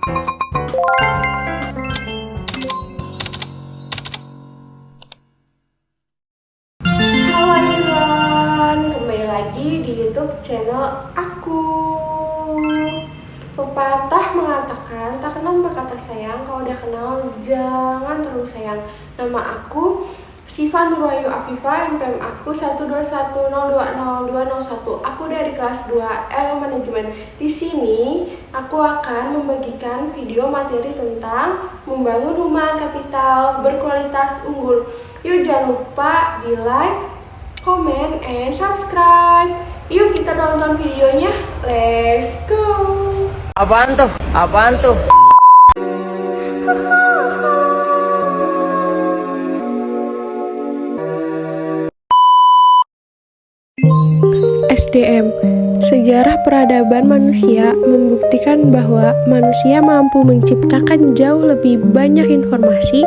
Halo everyone, kembali lagi di YouTube channel aku. Pepatah mengatakan, tak kenal maka kata sayang, kalau udah kenal jangan terlalu sayang. Nama aku Siva Nurwahyu Afifa, NPM aku 121020201. Aku dari kelas 2 Elo Manajemen. Di sini aku akan membagikan video materi tentang membangun human capital berkualitas unggul. Yuk jangan lupa di like, comment, and subscribe. Yuk kita tonton videonya. Let's go. Apaan tuh? Apaan tuh? SDM, sejarah peradaban manusia membuktikan bahwa manusia mampu menciptakan jauh lebih banyak informasi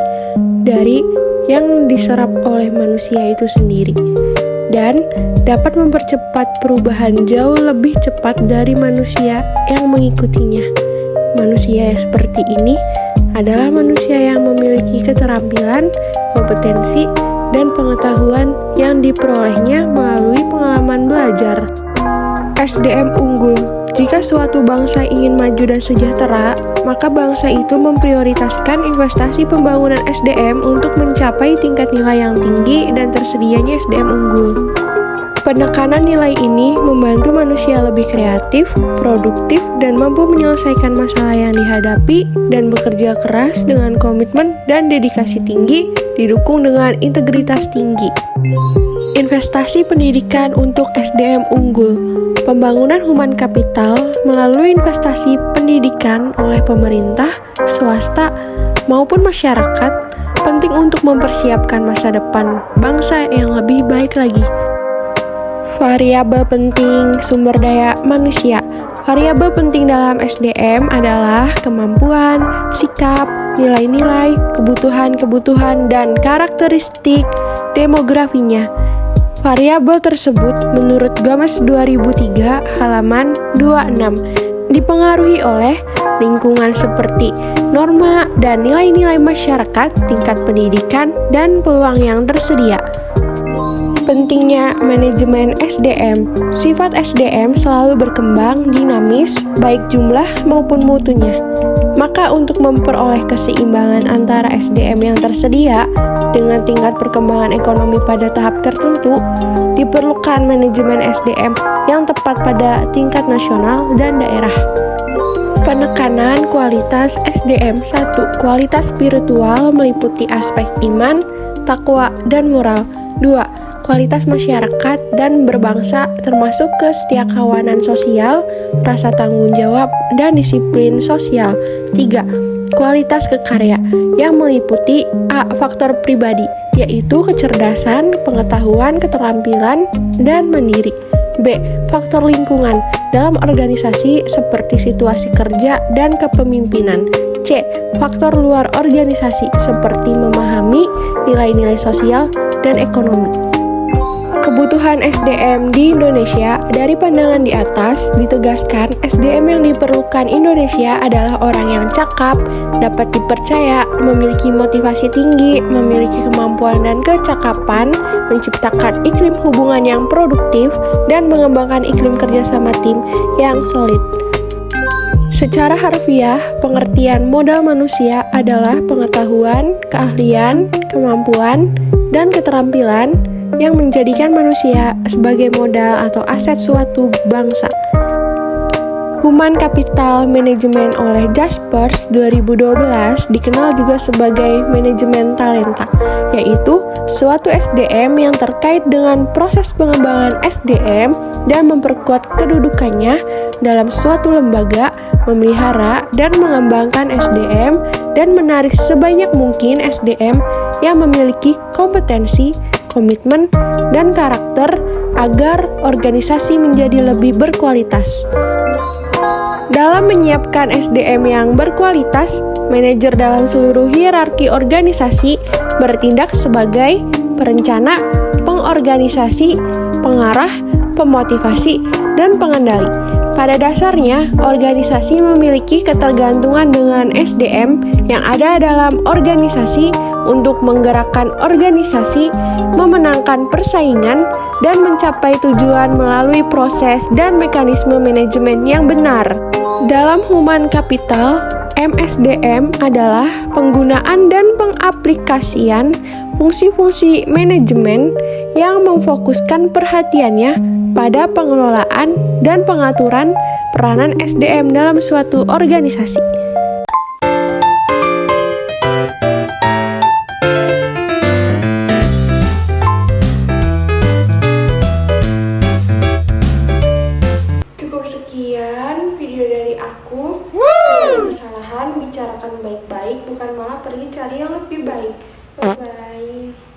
dari yang diserap oleh manusia itu sendiri, dan dapat mempercepat perubahan jauh lebih cepat dari manusia yang mengikutinya. Manusia seperti ini adalah manusia yang memiliki keterampilan, kompetensi, dan pengetahuan yang diperolehnya melalui pengalaman belajar. SDM unggul. Jika suatu bangsa ingin maju dan sejahtera, maka bangsa itu memprioritaskan investasi pembangunan SDM untuk mencapai tingkat nilai yang tinggi dan tersedianya SDM unggul. Penekanan nilai ini membantu manusia lebih kreatif, produktif, dan mampu menyelesaikan masalah yang dihadapi dan bekerja keras dengan komitmen dan dedikasi tinggi, didukung dengan integritas tinggi. Investasi pendidikan untuk SDM unggul. Pembangunan human capital melalui investasi pendidikan oleh pemerintah, swasta, maupun masyarakat penting untuk mempersiapkan masa depan bangsa yang lebih baik lagi. Variabel penting sumber daya manusia. Variabel penting dalam SDM adalah kemampuan, sikap, nilai-nilai, kebutuhan-kebutuhan, dan karakteristik demografinya. Variabel tersebut menurut Gomez 2003 halaman 26 dipengaruhi oleh lingkungan seperti norma dan nilai-nilai masyarakat, tingkat pendidikan, dan peluang yang tersedia. Pentingnya manajemen SDM. Sifat SDM selalu berkembang dinamis, baik jumlah maupun mutunya. Maka untuk memperoleh keseimbangan antara SDM yang tersedia dengan tingkat perkembangan ekonomi pada tahap tertentu, diperlukan manajemen SDM yang tepat pada tingkat nasional dan daerah. Penekanan kualitas SDM. 1. Kualitas spiritual meliputi aspek iman, takwa, dan moral. 2. Kualitas masyarakat dan berbangsa termasuk kesetiakawanan sosial, rasa tanggung jawab, dan disiplin sosial. 3. Kualitas kekarya yang meliputi A. Faktor pribadi, yaitu kecerdasan, pengetahuan, keterampilan, dan mandiri. B. Faktor lingkungan dalam organisasi seperti situasi kerja dan kepemimpinan. C. Faktor luar organisasi seperti memahami nilai-nilai sosial dan ekonomi. Kebutuhan SDM di Indonesia. Dari pandangan di atas, ditegaskan SDM yang diperlukan Indonesia adalah orang yang cakap, dapat dipercaya, memiliki motivasi tinggi, memiliki kemampuan dan kecakapan, menciptakan iklim hubungan yang produktif, dan mengembangkan iklim kerjasama tim yang solid. Secara harfiah, pengertian modal manusia adalah pengetahuan, keahlian, kemampuan, dan keterampilan yang menjadikan manusia sebagai modal atau aset suatu bangsa. Human Capital Management oleh Jaspers 2012 dikenal juga sebagai manajemen talenta, yaitu suatu SDM yang terkait dengan proses pengembangan SDM dan memperkuat kedudukannya dalam suatu lembaga, memelihara dan mengembangkan SDM, dan menarik sebanyak mungkin SDM yang memiliki kompetensi, komitmen, dan karakter agar organisasi menjadi lebih berkualitas. Dalam menyiapkan SDM yang berkualitas, manajer dalam seluruh hierarki organisasi bertindak sebagai perencana, pengorganisasi, pengarah, pemotivasi, dan pengendali. Pada dasarnya, organisasi memiliki ketergantungan dengan SDM yang ada dalam organisasi untuk menggerakkan organisasi, memenangkan persaingan, dan mencapai tujuan melalui proses dan mekanisme manajemen yang benar. Dalam human capital, MSDM adalah penggunaan dan pengaplikasian fungsi-fungsi manajemen yang memfokuskan perhatiannya pada pengelolaan dan pengaturan peranan SDM dalam suatu organisasi. Cukup sekian video dari aku. Kalau ada kesalahan, bicarakan baik-baik, bukan malah pergi cari yang lebih baik. Bye-bye.